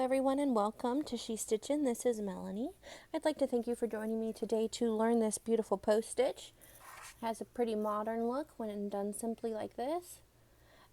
everyone, and welcome to She Stitchin'. This is Melanie. I'd like to thank you for joining me today to learn this beautiful post stitch. It has a pretty modern look when done simply like this,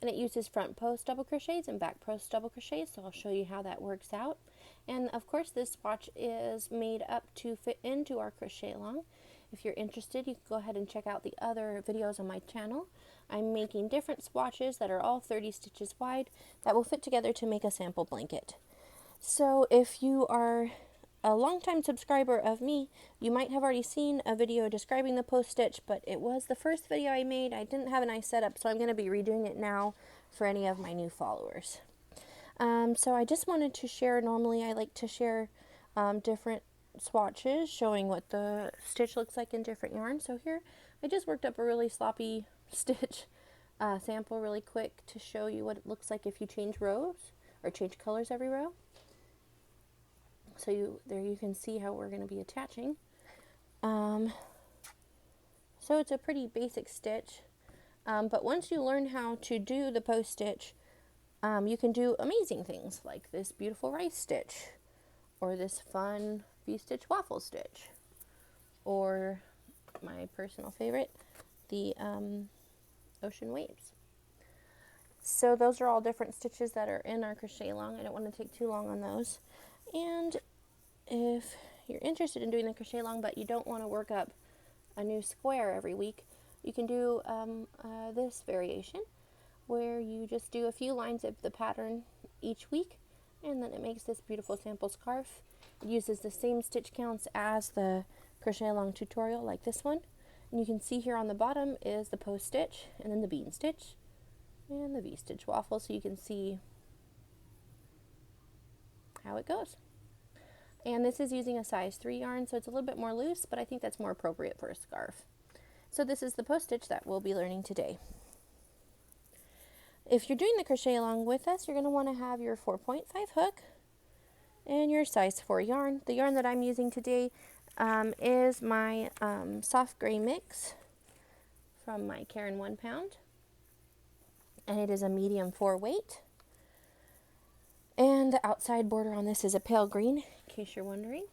and it uses front post double crochets and back post double crochets, so I'll show you how that works out. And of course this swatch is made up to fit into our crochet along. If you're interested, you can go ahead and check out the other videos on my channel. I'm making different swatches that are all 30 stitches wide that will fit together to make a sample blanket. So if you are a longtime subscriber of me, you might have already seen a video describing the post stitch, but it was the first video I made. I didn't have a nice setup, so I'm going to be redoing it now for any of my new followers. So I just wanted to share, normally I like to share different swatches showing what the stitch looks like in different yarns. So here I just worked up a really sloppy stitch sample really quick to show you what it looks like if you change rows or change colors every row. So there you can see how we're going to be attaching. So it's a pretty basic stitch, but once you learn how to do the post stitch, you can do amazing things like this beautiful rice stitch, or this fun V-stitch waffle stitch, or my personal favorite, the ocean waves. So those are all different stitches that are in our crochet along. I don't want to take too long on those. And if you're interested in doing the crochet along but you don't want to work up a new square every week, you can do this variation where you just do a few lines of the pattern each week, and then it makes this beautiful sample scarf. It uses the same stitch counts as the crochet along tutorial, like this one. And you can see here on the bottom is the post stitch, and then the bean stitch, and the V-stitch waffle, so you can see how it goes. And this is using a size 3 yarn, so it's a little bit more loose, but I think that's more appropriate for a scarf. So this is the post stitch that we'll be learning today. If you're doing the crochet along with us, you're going to want to have your 4.5 hook and your size 4 yarn. The yarn that I'm using today is my soft gray mix from my Caron 1 pound, and it is a medium 4 weight. And the outside border on this is a pale green, in case you're wondering.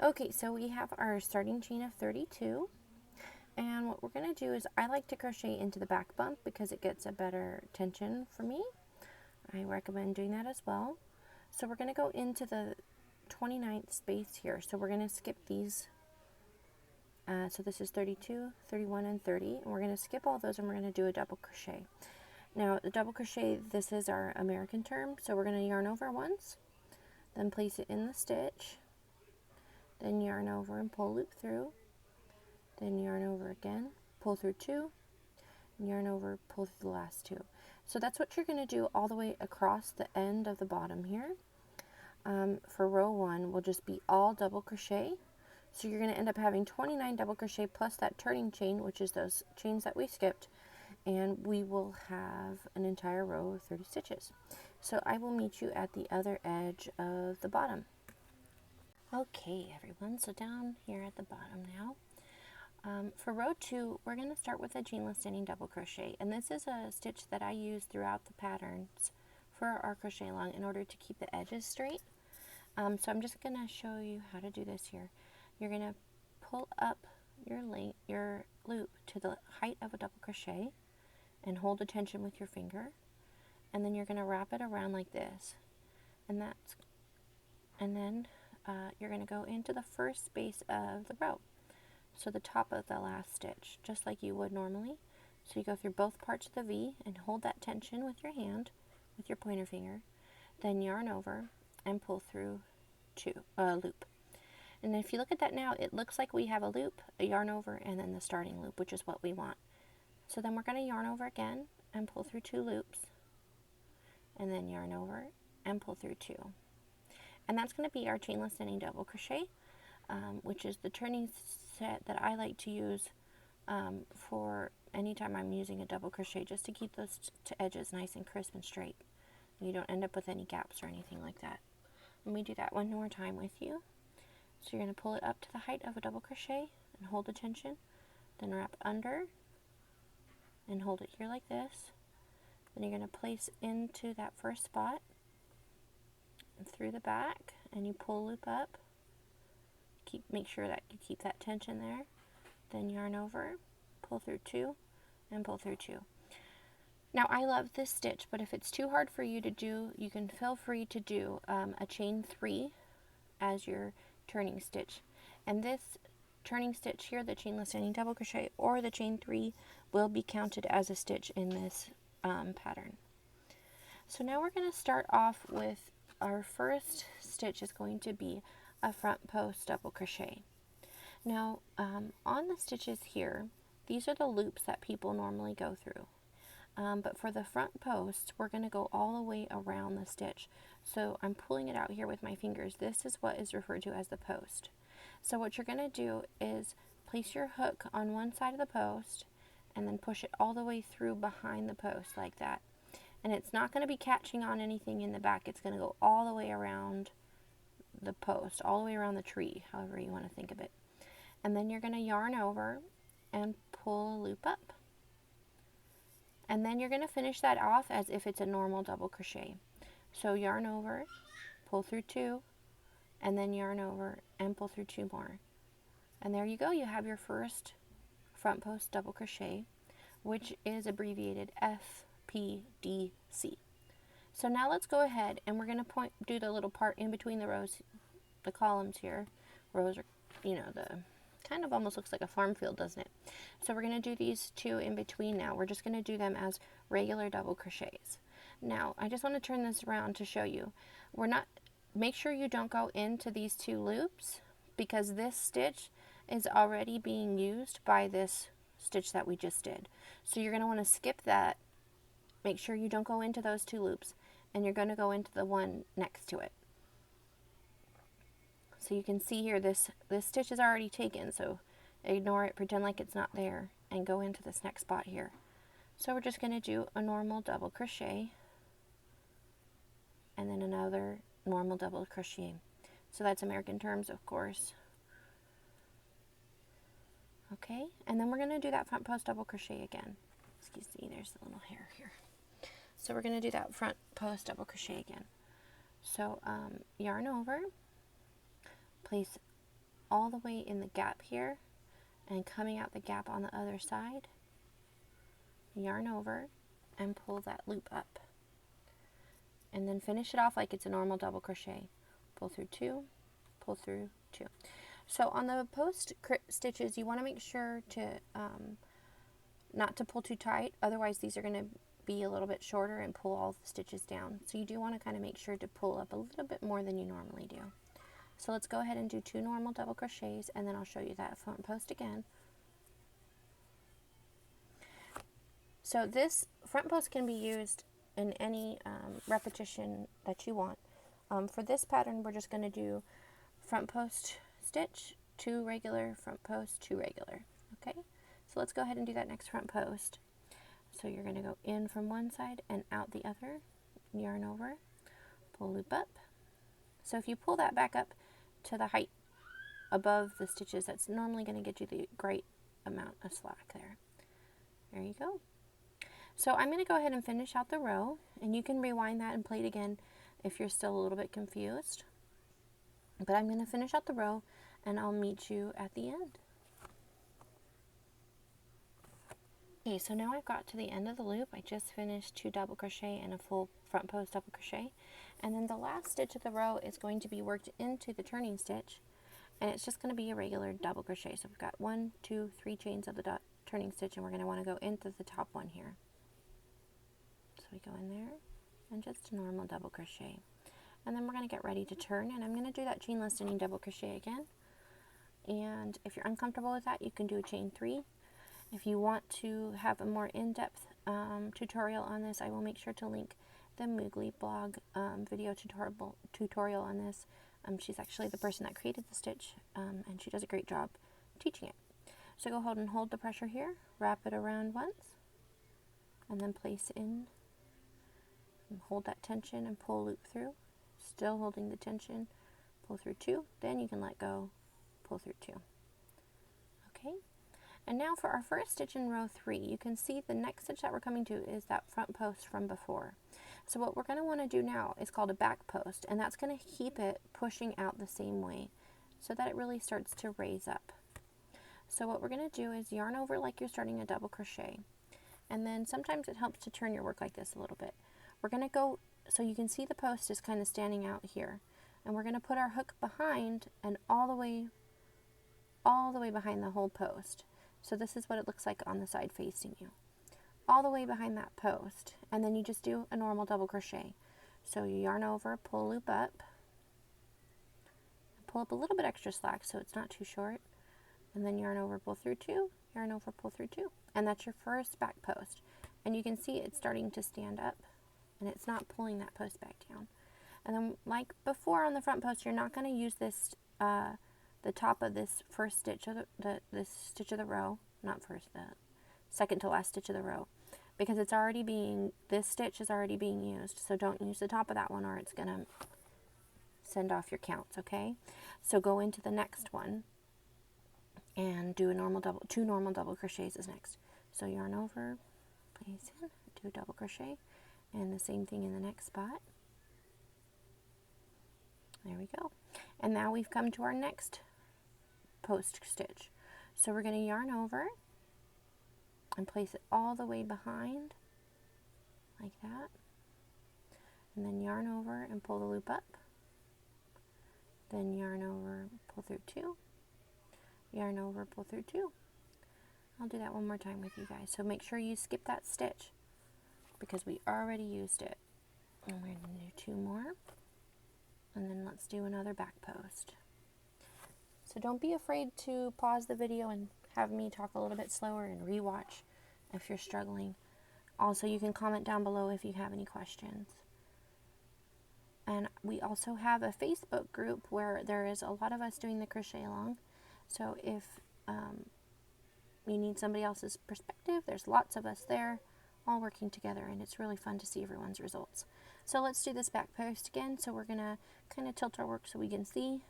Okay, so we have our starting chain of 32. And what we're going to do is, I like to crochet into the back bump because it gets a better tension for me. I recommend doing that as well. So we're going to go into the 29th space here. So we're going to skip these. So this is 32, 31, and 30. And we're going to skip all those and we're going to do a double crochet. Now the double crochet, this is our American term. So we're going to yarn over once, then place it in the stitch, then yarn over and pull loop through. Then yarn over again, pull through 2, and yarn over, pull through the last 2. So that's what you're going to do all the way across the end of the bottom here. For row 1 will just be all double crochet. So you're going to end up having 29 double crochet plus that turning chain, which is those chains that we skipped, and we will have an entire row of 30 stitches. So I will meet you at the other edge of the bottom. Okay everyone, so down here at the bottom now. For row 2, we're going to start with a chainless standing double crochet, and this is a stitch that I use throughout the patterns for our crochet along in order to keep the edges straight. So I'm just going to show you how to do this here. You're going to pull up your loop to the height of a double crochet and hold the tension with your finger, and then you're going to wrap it around like this, and then you're going to go into the first space of the row. So the top of the last stitch, just like you would normally. So you go through both parts of the V and hold that tension with your hand, with your pointer finger, then yarn over and pull through a loop. And if you look at that now, it looks like we have a loop, a yarn over, and then the starting loop, which is what we want. So then we're going to yarn over again and pull through 2 loops, and then yarn over and pull through 2. And that's going to be our chainless standing double crochet, which is the turning set that I like to use for anytime I'm using a double crochet, just to keep those edges nice and crisp and straight. You don't end up with any gaps or anything like that. Let me do that one more time with you. So you're going to pull it up to the height of a double crochet and hold the tension, then wrap under and hold it here like this. Then you're going to place into that first spot through the back, and you pull loop up. Make sure that you keep that tension there. Then yarn over, pull through 2, and pull through 2. Now I love this stitch, but if it's too hard for you to do, you can feel free to do a chain 3 as your turning stitch. And this turning stitch here, the chainless standing double crochet or the chain 3, will be counted as a stitch in this pattern. So now we're going to start off with our first stitch is going to be a front post double crochet. Now on the stitches here, these are the loops that people normally go through. But for the front post, we're going to go all the way around the stitch. So I'm pulling it out here with my fingers. This is what is referred to as the post. So what you're going to do is place your hook on one side of the post and then push it all the way through behind the post like that. And it's not going to be catching on anything in the back. It's going to go all the way around the post, all the way around the tree, however you want to think of it. And then you're going to yarn over and pull a loop up. And then you're going to finish that off as if it's a normal double crochet. So yarn over, pull through 2, and then yarn over and pull through 2 more. And there you go, you have your first front post double crochet, which is abbreviated FPDC. So now let's go ahead and we're going to do the little part in between the rows, the columns here. Rows are, the kind of almost looks like a farm field, doesn't it? So we're going to do these 2 in between now. We're just going to do them as regular double crochets. Now, I just want to turn this around to show you. Make sure you don't go into these 2 loops because this stitch is already being used by this stitch that we just did. So you're going to want to skip that. Make sure you don't go into those 2 loops, and you're going to go into the one next to it. So you can see here, this stitch is already taken, so ignore it, pretend like it's not there, and go into this next spot here. So we're just going to do a normal double crochet, and then another normal double crochet. So that's American terms, of course. Okay, and then we're going to do that front post double crochet again. Excuse me, there's a little hair here. So we're going to do that front post double crochet again. So yarn over, place all the way in the gap here, and coming out the gap on the other side, yarn over and pull that loop up. And then finish it off like it's a normal double crochet. Pull through 2, pull through 2. So on the post stitches, you want to make sure to not to pull too tight, otherwise these are going to be a little bit shorter and pull all the stitches down. So you do want to kind of make sure to pull up a little bit more than you normally do. So let's go ahead and do 2 normal double crochets, and then I'll show you that front post again. So this front post can be used in any repetition that you want. For this pattern, we're just going to do front post stitch, 2 regular, front post, 2 regular. Okay, so let's go ahead and do that next front post. So you're going to go in from one side and out the other, yarn over, pull loop up. So if you pull that back up to the height above the stitches, that's normally going to get you the great amount of slack there. There you go. So I'm going to go ahead and finish out the row, and you can rewind that and play it again if you're still a little bit confused. But I'm going to finish out the row, and I'll meet you at the end. Okay, so now I've got to the end of the loop. I just finished 2 double crochet and a full front post double crochet. And then the last stitch of the row is going to be worked into the turning stitch, and it's just going to be a regular double crochet. So we've got 1, 2, 3 chains of the turning stitch, and we're going to want to go into the top one here. So we go in there and just a normal double crochet. And then we're going to get ready to turn, and I'm going to do that chainless standing double crochet again. And if you're uncomfortable with that, you can do a chain 3. If you want to have a more in-depth tutorial on this, I will make sure to link the Moogly Blog video tutorial on this. She's actually the person that created the stitch, and she does a great job teaching it. So go ahead and hold the pressure here, wrap it around once, and then place in, and hold that tension and pull loop through, still holding the tension, pull through 2, then you can let go, pull through 2. Okay, and now for our first stitch in row 3, you can see the next stitch that we're coming to is that front post from before. So what we're going to want to do now is called a back post, and that's going to keep it pushing out the same way so that it really starts to raise up. So what we're going to do is yarn over like you're starting a double crochet, and then sometimes it helps to turn your work like this a little bit. We're going to go, so you can see the post is kind of standing out here, and we're going to put our hook behind and all the way behind the whole post. So this is what it looks like on the side facing you. All the way behind that post, and then you just do a normal double crochet. So you yarn over, pull a loop up, pull up a little bit extra slack so it's not too short, and then yarn over, pull through two, yarn over, pull through two, and that's your first back post. And you can see it's starting to stand up, and it's not pulling that post back down. And then like before on the front post, you're not going to use this the top of this first stitch of this stitch of the row, not first, the second to last stitch of the row, because it's already being, this stitch is already being used. So don't use the top of that one or it's going to send off your counts, okay? So go into the next one and do a normal double, 2 normal double crochets is next. So yarn over, place in, do a double crochet, and the same thing in the next spot. There we go. And now we've come to our next post stitch. So we're going to yarn over and place it all the way behind like that, and then yarn over and pull the loop up, then yarn over, pull through two, yarn over, pull through two. I'll do that one more time with you guys, so make sure you skip that stitch because we already used it. And we're going to do 2 more, and then let's do another back post. So don't be afraid to pause the video and have me talk a little bit slower and rewatch if you're struggling. Also, you can comment down below if you have any questions. And we also have a Facebook group where there is a lot of us doing the crochet along. So if you need somebody else's perspective, there's lots of us there all working together, and it's really fun to see everyone's results. So let's do this back post again. So we're going to kind of tilt our work so we can see.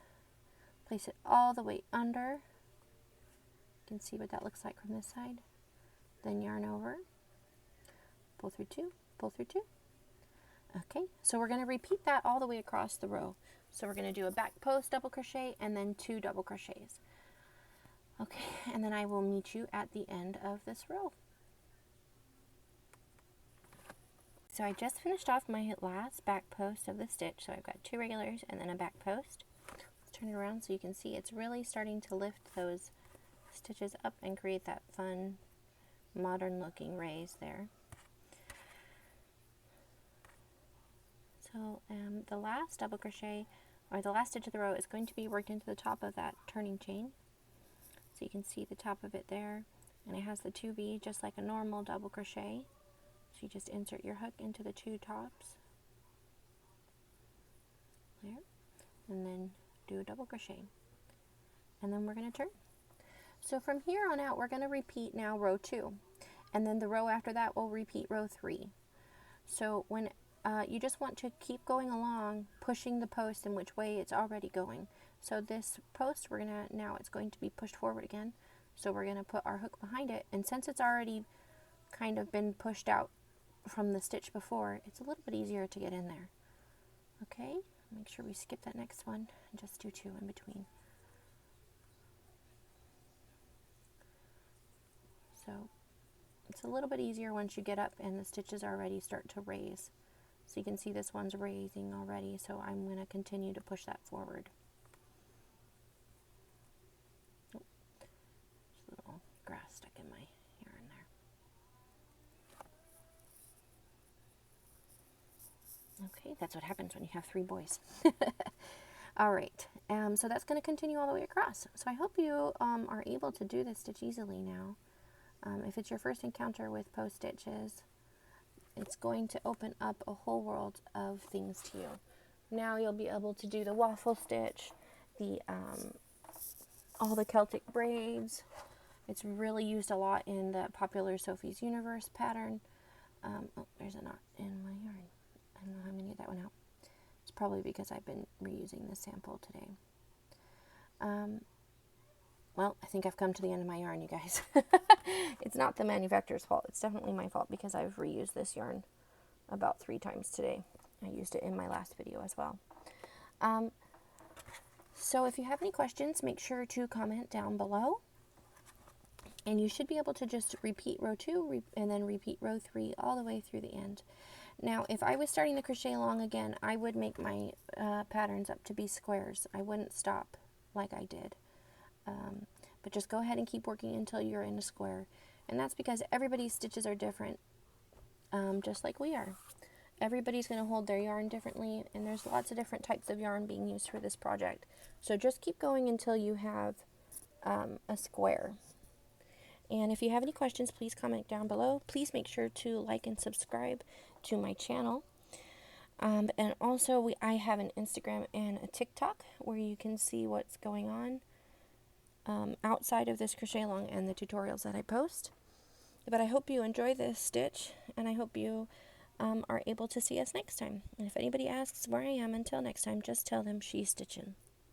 Place it all the way under. You can see what that looks like from this side. Then yarn over, pull through two, pull through two. Okay, so we're going to repeat that all the way across the row. So we're going to do a back post double crochet and then 2 double crochets. Okay, and then I will meet you at the end of this row. So I just finished off my last back post of the stitch. So I've got 2 regulars and then a back post. Turn it around so you can see it's really starting to lift those stitches up and create that fun modern looking raise there. So the last double crochet, or the last stitch of the row, is going to be worked into the top of that turning chain. So you can see the top of it there, and it has the 2V just like a normal double crochet. So you just insert your hook into the 2 tops there, and then do a double crochet, and then we're going to turn. So from here on out, we're going to repeat now row 2, and then the row after that will repeat row 3. So when you just want to keep going along, pushing the post in which way it's already going. So this post, we're going to, now it's going to be pushed forward again. So we're going to put our hook behind it, and since it's already kind of been pushed out from the stitch before, it's a little bit easier to get in there. Okay, make sure we skip that next one and just do 2 in between. So it's a little bit easier once you get up and the stitches already start to raise. So you can see this one's raising already, so I'm going to continue to push that forward. Oh, there's a little grass stuck in my yarn there. Okay, that's what happens when you have 3 boys. Alright, so that's going to continue all the way across. So I hope you are able to do this stitch easily now. If it's your first encounter with post stitches, it's going to open up a whole world of things to you. Now you'll be able to do the waffle stitch, the all the Celtic braids. It's really used a lot in the popular Sophie's Universe pattern. Oh, there's a knot in my yarn. I don't know how I'm going to get that one out. It's probably because I've been reusing this sample today. Well, I think I've come to the end of my yarn, you guys. It's not the manufacturer's fault. It's definitely my fault because I've reused this yarn about 3 times today. I used it in my last video as well. So if you have any questions, make sure to comment down below. And you should be able to just repeat row 2 and then repeat row 3 all the way through the end. Now, if I was starting the crochet along again, I would make my patterns up to be squares. I wouldn't stop like I did. But just go ahead and keep working until you're in a square. And that's because everybody's stitches are different, just like we are. Everybody's going to hold their yarn differently, and there's lots of different types of yarn being used for this project. So just keep going until you have a square. And if you have any questions, please comment down below. Please make sure to like and subscribe to my channel. And also, I have an Instagram and a TikTok where you can see what's going on outside of this crochet along and the tutorials that I post. But I hope you enjoy this stitch, and I hope you are able to see us next time. And if anybody asks where I am until next time, just tell them she's stitching.